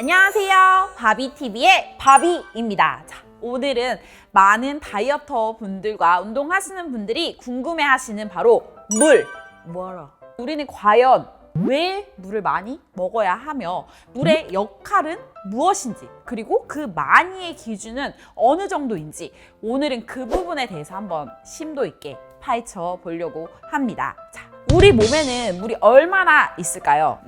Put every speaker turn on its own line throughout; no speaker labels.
안녕하세요. 바비TV의 바비입니다. 자, 오늘은 많은 다이어터 분들과 운동하시는 분들이 궁금해하시는 바로 물. 우리는 과연 왜 물을 많이 먹어야 하며 물의 역할은 무엇인지, 그리고 그 많이의 기준은 어느 정도인지 오늘은 그 부분에 대해서 한번 심도 있게 파헤쳐 보려고 합니다. 자, 우리 몸에는 물이 얼마나 있을까요?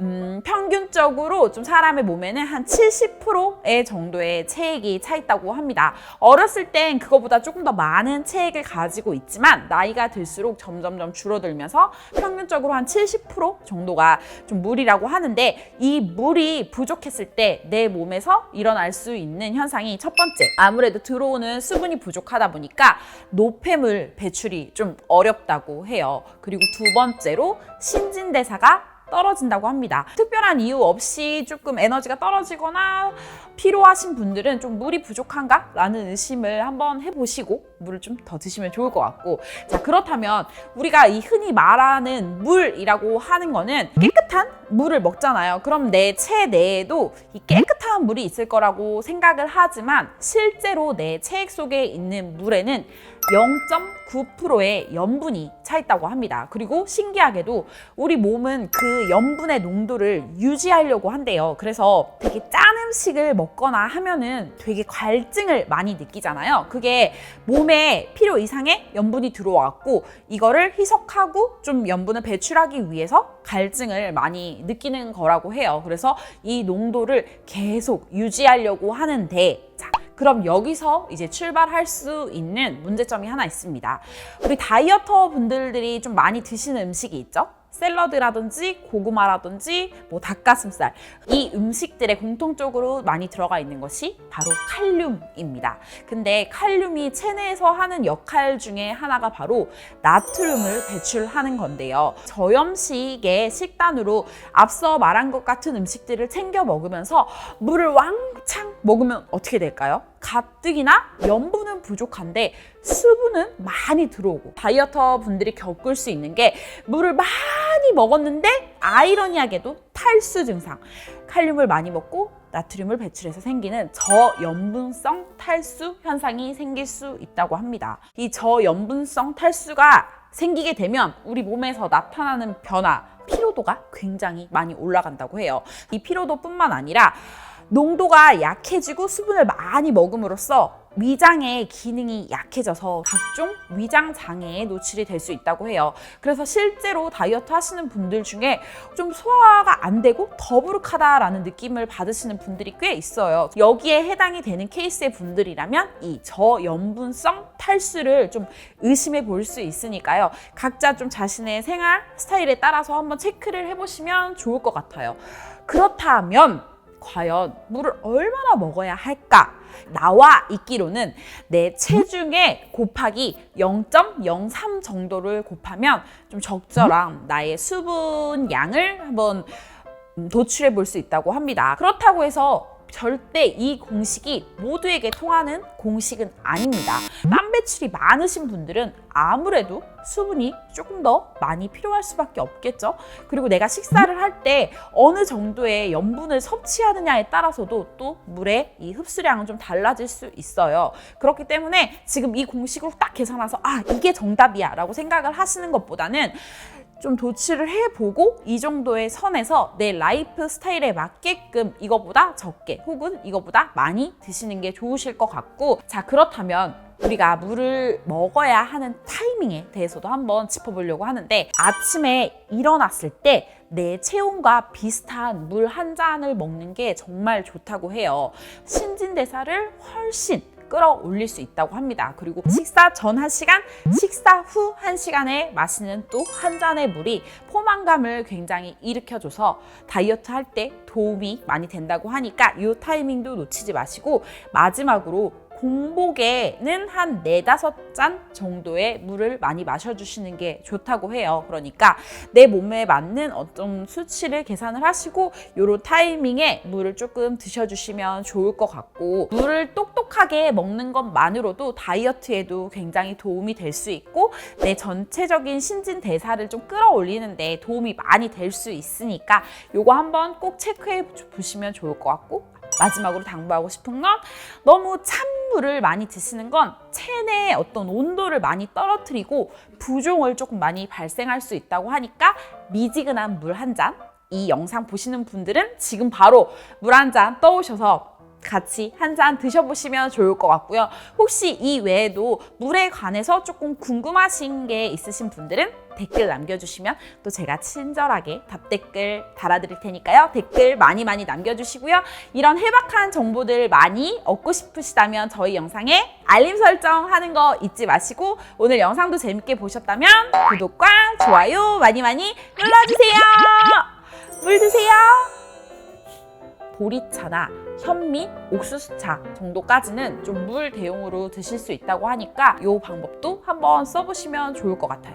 평균적으로 좀 사람의 몸에는 한 70%의 정도의 체액이 차 있다고 합니다. 어렸을 땐 그거보다 조금 더 많은 체액을 가지고 있지만 나이가 들수록 점점점 줄어들면서 평균적으로 한 70% 정도가 좀 물이라고 하는데, 이 물이 부족했을 때 내 몸에서 일어날 수 있는 현상이 첫 번째, 아무래도 들어오는 수분이 부족하다 보니까 노폐물 배출이 좀 어렵다고 해요. 그리고 두 번째로 신진대사가 떨어진다고 합니다. 특별한 이유 없이 조금 에너지가 떨어지거나 피로하신 분들은 좀 물이 부족한가? 라는 의심을 한번 해보시고 물을 좀 더 드시면 좋을 것 같고, 자, 그렇다면 우리가 이 흔히 말하는 물이라고 하는 거는 깨끗한 물을 먹잖아요. 그럼 내 체내에도 이 깨끗한 물이 있을 거라고 생각을 하지만 실제로 내 체액 속에 있는 물에는 0.9%의 염분이 차 있다고 합니다. 그리고 신기하게도 우리 몸은 그 염분의 농도를 유지하려고 한대요. 그래서 되게 짠 음식을 먹거나 하면은 되게 갈증을 많이 느끼잖아요. 그게 몸에 필요 이상의 염분이 들어왔고 이거를 희석하고 좀 염분을 배출하기 위해서 갈증을 많이 느끼는 거라고 해요. 그래서 이 농도를 계속 유지하려고 하는데, 자, 그럼 여기서 이제 출발할 수 있는 문제점이 하나 있습니다. 우리 다이어터 분들이 좀 많이 드시는 음식이 있죠? 샐러드라든지 고구마라든지 뭐 닭가슴살, 이 음식들에 공통적으로 많이 들어가 있는 것이 바로 칼륨입니다. 근데 칼륨이 체내에서 하는 역할 중에 하나가 바로 나트륨을 배출하는 건데요. 저염식의 식단으로 앞서 말한 것 같은 음식들을 챙겨 먹으면서 물을 왕창 먹으면 어떻게 될까요? 가뜩이나 염분은 부족한데 수분은 많이 들어오고, 다이어터 분들이 겪을 수 있는 게 물을 많이 먹었는데 아이러니하게도 탈수 증상, 칼륨을 많이 먹고 나트륨을 배출해서 생기는 저염분성 탈수 현상이 생길 수 있다고 합니다. 이 저염분성 탈수가 생기게 되면 우리 몸에서 나타나는 변화, 피로도가 굉장히 많이 올라간다고 해요. 이 피로도뿐만 아니라 농도가 약해지고 수분을 많이 먹음으로써 위장의 기능이 약해져서 각종 위장 장애에 노출이 될 수 있다고 해요. 그래서 실제로 다이어트 하시는 분들 중에 좀 소화가 안 되고 더부룩하다라는 느낌을 받으시는 분들이 꽤 있어요. 여기에 해당이 되는 케이스의 분들이라면 이 저염분성 탈수를 좀 의심해 볼 수 있으니까요. 각자 좀 자신의 생활 스타일에 따라서 한번 체크를 해보시면 좋을 것 같아요. 그렇다면 과연 물을 얼마나 먹어야 할까? 나와 있기로는 내 체중에 곱하기 0.03 정도를 곱하면 좀 적절한 나의 수분 양을 한번 도출해 볼 수 있다고 합니다. 그렇다고 해서 절대 이 공식이 모두에게 통하는 공식은 아닙니다. 땀 배출이 많으신 분들은 아무래도 수분이 조금 더 많이 필요할 수밖에 없겠죠. 그리고 내가 식사를 할 때 어느 정도의 염분을 섭취하느냐에 따라서도 또 물의 이 흡수량은 좀 달라질 수 있어요. 그렇기 때문에 지금 이 공식으로 딱 계산해서 이게 정답이야 라고 생각을 하시는 것보다는 좀 도출을 해보고 이 정도의 선에서 내 라이프 스타일에 맞게끔 이거보다 적게 혹은 이거보다 많이 드시는 게 좋으실 것 같고, 자, 그렇다면 우리가 물을 먹어야 하는 타이밍에 대해서도 한번 짚어보려고 하는데, 아침에 일어났을 때 내 체온과 비슷한 물 한 잔을 먹는 게 정말 좋다고 해요. 신진대사를 훨씬 끌어올릴 수 있다고 합니다. 그리고 식사 전 1시간, 식사 후 1시간에 마시는 또 한 잔의 물이 포만감을 굉장히 일으켜줘서 다이어트 할 때 도움이 많이 된다고 하니까 이 타이밍도 놓치지 마시고, 마지막으로 공복에는 한 4-5잔 정도의 물을 많이 마셔주시는 게 좋다고 해요. 그러니까 내 몸에 맞는 어떤 수치를 계산을 하시고 이런 타이밍에 물을 조금 드셔주시면 좋을 것 같고, 물을 똑똑하게 먹는 것만으로도 다이어트에도 굉장히 도움이 될 수 있고 내 전체적인 신진대사를 좀 끌어올리는 데 도움이 많이 될 수 있으니까 이거 한번 꼭 체크해 보시면 좋을 것 같고, 마지막으로 당부하고 싶은 건 너무 찬물을 많이 드시는 건 체내의 어떤 온도를 많이 떨어뜨리고 부종을 조금 많이 발생할 수 있다고 하니까 미지근한 물 한 잔, 이 영상 보시는 분들은 지금 바로 물 한 잔 떠오셔서 같이 한 잔 드셔보시면 좋을 것 같고요. 혹시 이 외에도 물에 관해서 조금 궁금하신 게 있으신 분들은 댓글 남겨주시면 또 제가 친절하게 답댓글 달아드릴 테니까요. 댓글 많이 남겨주시고요. 이런 해박한 정보들 많이 얻고 싶으시다면 저희 영상에 알림 설정하는 거 잊지 마시고 오늘 영상도 재밌게 보셨다면 구독과 좋아요 많이 눌러주세요. 물 드세요. 보리차나 현미, 옥수수차 정도까지는 좀 물 대용으로 드실 수 있다고 하니까 이 방법도 한번 써보시면 좋을 것 같아요.